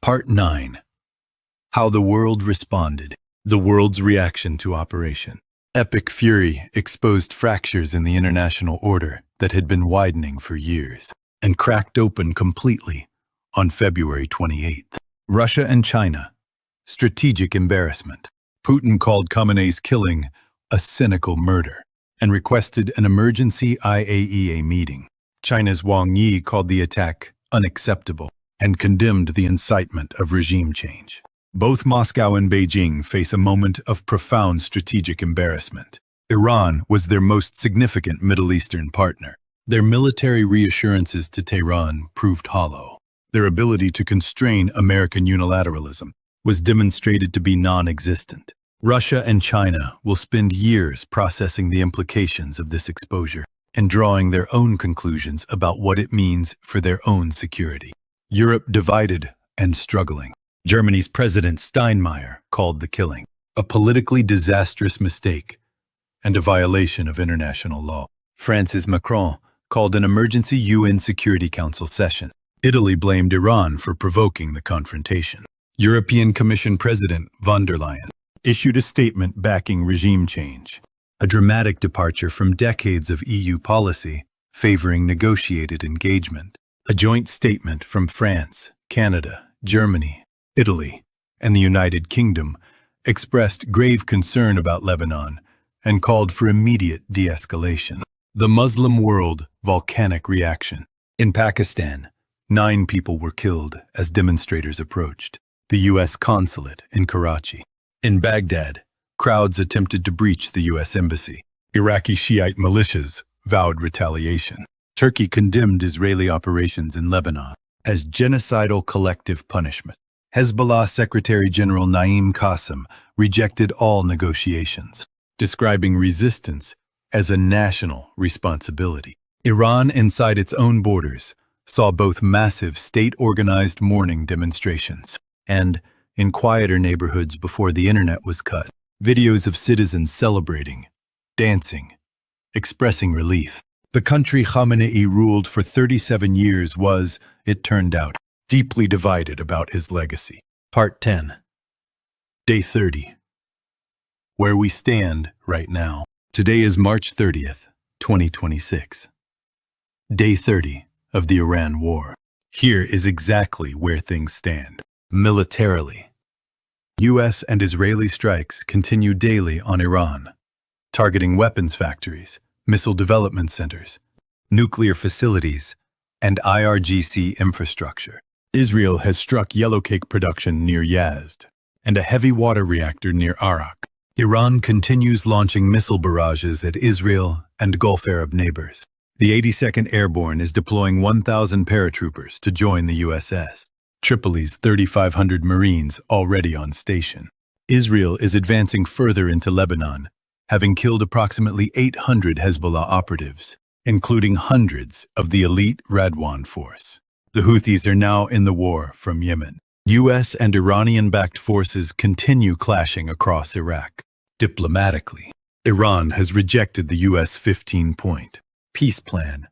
Part 9. How the world responded. The world's reaction to Operation Epic Fury exposed fractures in the international order that had been widening for years and cracked open completely on February 28th. Russia and China. Strategic embarrassment. Putin called Khamenei's killing a cynical murder and requested an emergency IAEA meeting. China's Wang Yi called the attack unacceptable and condemned the incitement of regime change. Both Moscow and Beijing face a moment of profound strategic embarrassment. Iran was their most significant Middle Eastern partner. Their military reassurances to Tehran proved hollow. Their ability to constrain American unilateralism was demonstrated to be non-existent. Russia and China will spend years processing the implications of this exposure and drawing their own conclusions about what it means for their own security. Europe divided and struggling. Germany's President Steinmeier called the killing a politically disastrous mistake and a violation of international law. France's Macron called an emergency UN Security Council session. Italy blamed Iran for provoking the confrontation. European Commission President von der Leyen issued a statement backing regime change, a dramatic departure from decades of EU policy favoring negotiated engagement. A joint statement from France, Canada, Germany, Italy, and the United Kingdom expressed grave concern about Lebanon and called for immediate de-escalation. The Muslim world volcanic reaction. In Pakistan, 9 people were killed as demonstrators approached the U.S. consulate in Karachi. In Baghdad, crowds attempted to breach the U.S. embassy. Iraqi Shiite militias vowed retaliation. Turkey condemned Israeli operations in Lebanon as genocidal collective punishment. Hezbollah Secretary General Naim Qassem rejected all negotiations, describing resistance as a national responsibility. Iran, inside its own borders, saw both massive state-organized mourning demonstrations and, in quieter neighborhoods before the internet was cut, videos of citizens celebrating, dancing, expressing relief. The country Khamenei ruled for 37 years was, it turned out, deeply divided about his legacy. Part 10. Day 30. Where we stand right now. Today is March 30th, 2026. Day 30 of the Iran War. Here is exactly where things stand. Militarily, U.S. and Israeli strikes continue daily on Iran, targeting weapons factories, missile development centers, nuclear facilities, and IRGC infrastructure. Israel has struck yellowcake production near Yazd and a heavy water reactor near Arak. Iran continues launching missile barrages at Israel and Gulf Arab neighbors. The 82nd Airborne is deploying 1,000 paratroopers to join the USS. Tripoli's 3,500 Marines already on station. Israel is advancing further into Lebanon, having killed approximately 800 Hezbollah operatives, including hundreds of the elite Radwan force. The Houthis are now in the war from Yemen. U.S. and Iranian-backed forces continue clashing across Iraq. Diplomatically, Iran has rejected the U.S. 15-point peace plan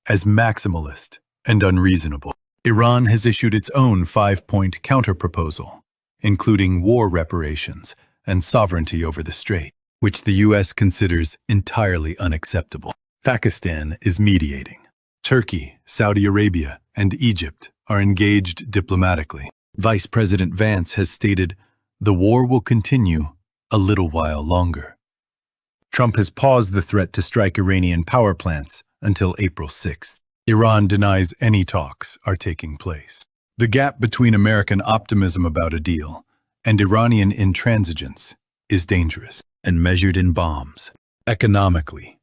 as maximalist and unreasonable. Iran has issued its own 5-point counterproposal, including war reparations and sovereignty over the strait, which the U.S. considers entirely unacceptable. Pakistan is mediating. Turkey, Saudi Arabia, and Egypt are engaged diplomatically. Vice President Vance has stated, the war will continue a little while longer. Trump has paused the threat to strike Iranian power plants until April 6th. Iran denies any talks are taking place. The gap between American optimism about a deal and Iranian intransigence is dangerous and measured in bombs. Economically,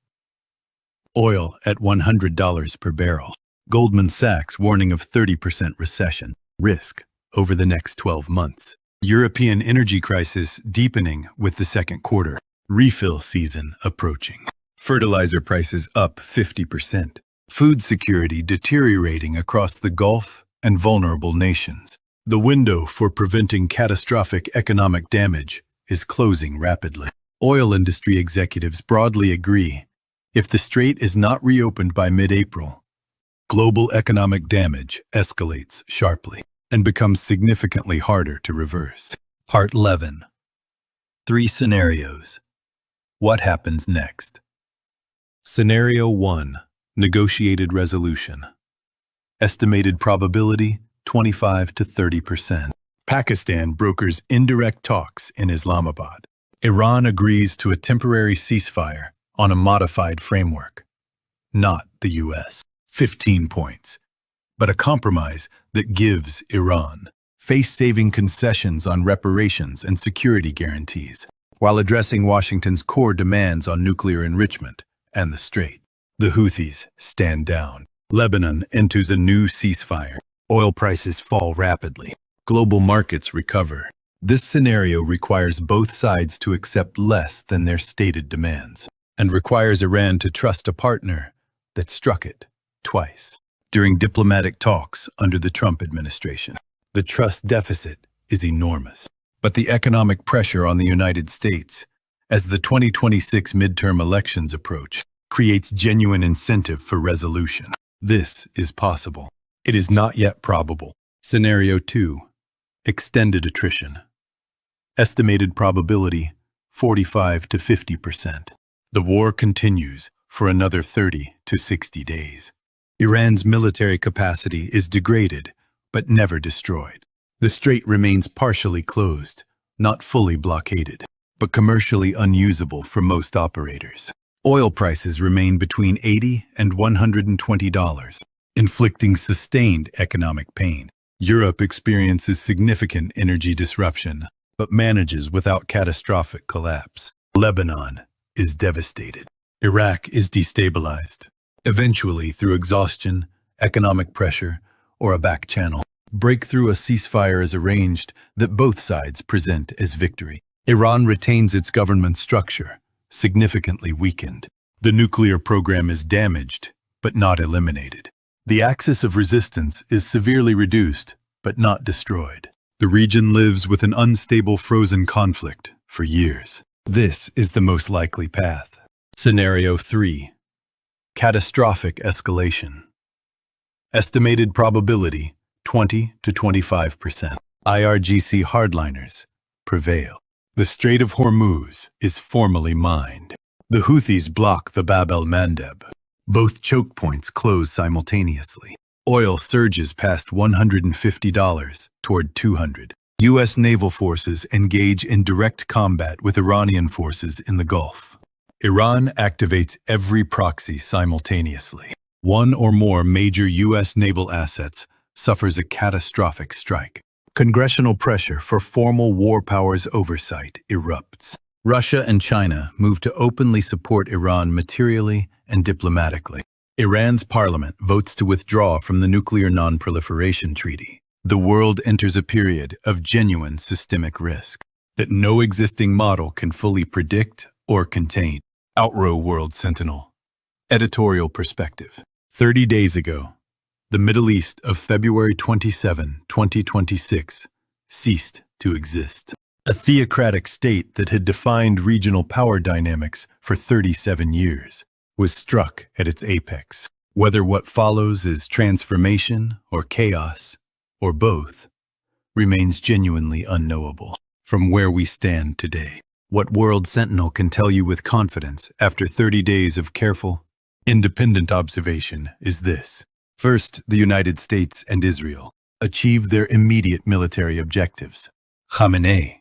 oil at $100 per barrel. Goldman Sachs warning of 30% recession risk over the next 12 months. European energy crisis deepening with the second quarter. Refill season approaching. Fertilizer prices up 50%. Food security deteriorating across the Gulf and vulnerable nations. The window for preventing catastrophic economic damage is closing rapidly. Oil industry executives broadly agree, if the strait is not reopened by mid-April, global economic damage escalates sharply. and becomes significantly harder to reverse. Part 11. 3 scenarios. What happens next? Scenario 1. Negotiated resolution. Estimated probability 25 to 30%. Pakistan brokers indirect talks in Islamabad. Iran agrees to a temporary ceasefire on a modified framework. Not the U.S. 15 points, but a compromise that gives Iran face-saving concessions on reparations and security guarantees, while addressing Washington's core demands on nuclear enrichment and the Strait. The Houthis stand down. Lebanon enters a new ceasefire. Oil prices fall rapidly. Global markets recover. This scenario requires both sides to accept less than their stated demands, and requires Iran to trust a partner that struck it twice during diplomatic talks under the Trump administration. The trust deficit is enormous, but the economic pressure on the United States, as the 2026 midterm elections approach, creates genuine incentive for resolution. This is possible. It is not yet probable. Scenario 2. Extended attrition. Estimated probability 45 to 50%. The war continues for another 30 to 60 days. Iran's military capacity is degraded, but never destroyed. The strait remains partially closed, not fully blockaded, but commercially unusable for most operators. Oil prices remain between $80 and $120, inflicting sustained economic pain. Europe experiences significant energy disruption, but manages without catastrophic collapse. Lebanon is devastated. Iraq is destabilized, eventually through exhaustion, economic pressure, or a back channel. Breakthrough a ceasefire is arranged that both sides present as victory. Iran retains its government structure, significantly weakened. The nuclear program is damaged, but not eliminated. The axis of resistance is severely reduced, but not destroyed. The region lives with an unstable frozen conflict for years. This is the most likely path. Scenario 3. Catastrophic escalation. Estimated probability 20 to 25%. IRGC hardliners prevail. The Strait of Hormuz is formally mined. The Houthis block the Bab el-Mandeb. Both choke points close simultaneously. Oil surges past $150 toward $200. U.S. naval forces engage in direct combat with Iranian forces in the Gulf. Iran activates every proxy simultaneously. One or more major U.S. naval assets suffers a catastrophic strike. Congressional pressure for formal war powers oversight erupts. Russia and China move to openly support Iran materially and diplomatically. Iran's parliament votes to withdraw from the Nuclear Non-Proliferation Treaty. The world enters a period of genuine systemic risk that no existing model can fully predict or contain. Outrow World Sentinel. Editorial perspective. 30 days ago, the Middle East of February 27, 2026, ceased to exist. A theocratic state that had defined regional power dynamics for 37 years was struck at its apex. Whether what follows is transformation or chaos, or both, remains genuinely unknowable. From where we stand today, what World Sentinel can tell you with confidence after 30 days of careful, independent observation is this. First, the United States and Israel achieved their immediate military objectives. Khamenei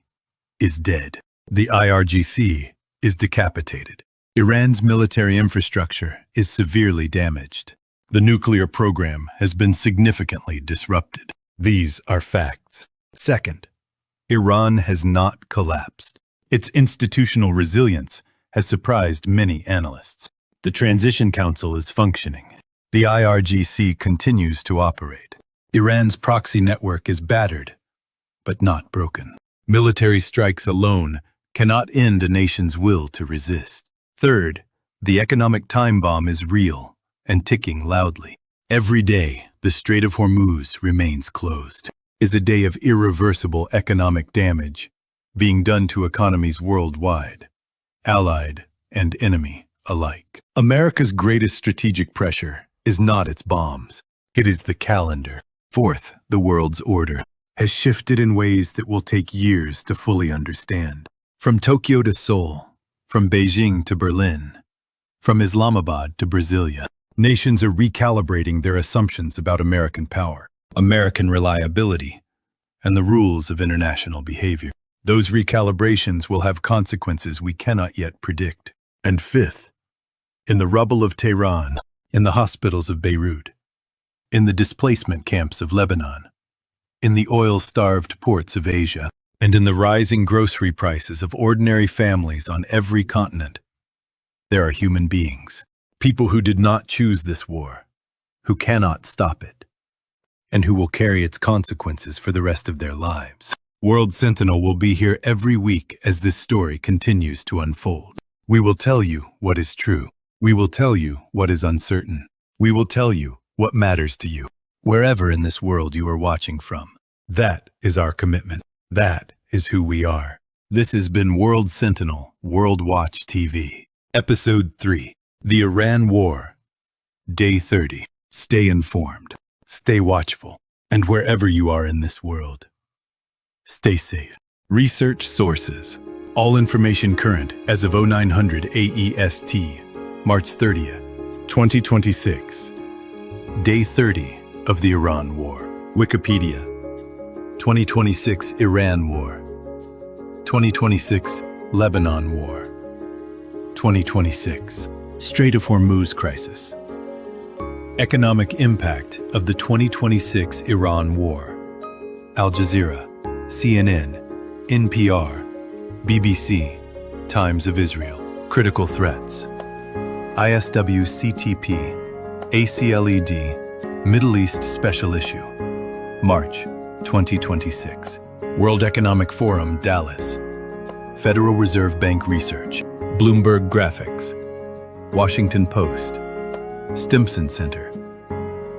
is dead. The IRGC is decapitated. Iran's military infrastructure is severely damaged. The nuclear program has been significantly disrupted. These are facts. Second, Iran has not collapsed. Its institutional resilience has surprised many analysts. The Transition Council is functioning. The IRGC continues to operate. Iran's proxy network is battered, but not broken. Military strikes alone cannot end a nation's will to resist. Third, the economic time bomb is real and ticking loudly. Every day, the Strait of Hormuz remains closed. Is a day of irreversible economic damage being done to economies worldwide, allied and enemy alike. America's greatest strategic pressure is not its bombs. It is the calendar. Fourth, the world's order has shifted in ways that will take years to fully understand. From Tokyo to Seoul, from Beijing to Berlin, from Islamabad to Brasilia, nations are recalibrating their assumptions about American power, American reliability, and the rules of international behavior. Those recalibrations will have consequences we cannot yet predict. And fifth, in the rubble of Tehran, in the hospitals of Beirut, in the displacement camps of Lebanon, in the oil-starved ports of Asia, and in the rising grocery prices of ordinary families on every continent, there are human beings, people who did not choose this war, who cannot stop it, and who will carry its consequences for the rest of their lives. World Sentinel will be here every week as this story continues to unfold. We will tell you what is true. We will tell you what is uncertain. We will tell you what matters to you, wherever in this world you are watching from. That is our commitment. That is who we are. This has been World Sentinel, World Watch TV. Episode 3, The Iran War. Day 30. Stay informed, stay watchful, and wherever you are in this world, stay safe. Research sources. All information current as of 0900 AEST, March 30th, 2026. Day 30 of the Iran War. Wikipedia. 2026 Iran War. 2026 Lebanon War. 2026 Strait of Hormuz crisis. Economic impact of the 2026 Iran War. Al Jazeera, CNN, NPR, BBC, Times of Israel. Critical threats. ISW CTP, ACLED, Middle East Special Issue. March 2026. World Economic Forum, Dallas. Federal Reserve Bank Research. Bloomberg Graphics. Washington Post. Stimson Center.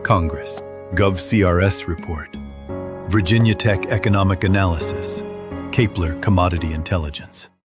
Congress. GovCRS Report. Virginia Tech Economic Analysis. Kapler Commodity Intelligence.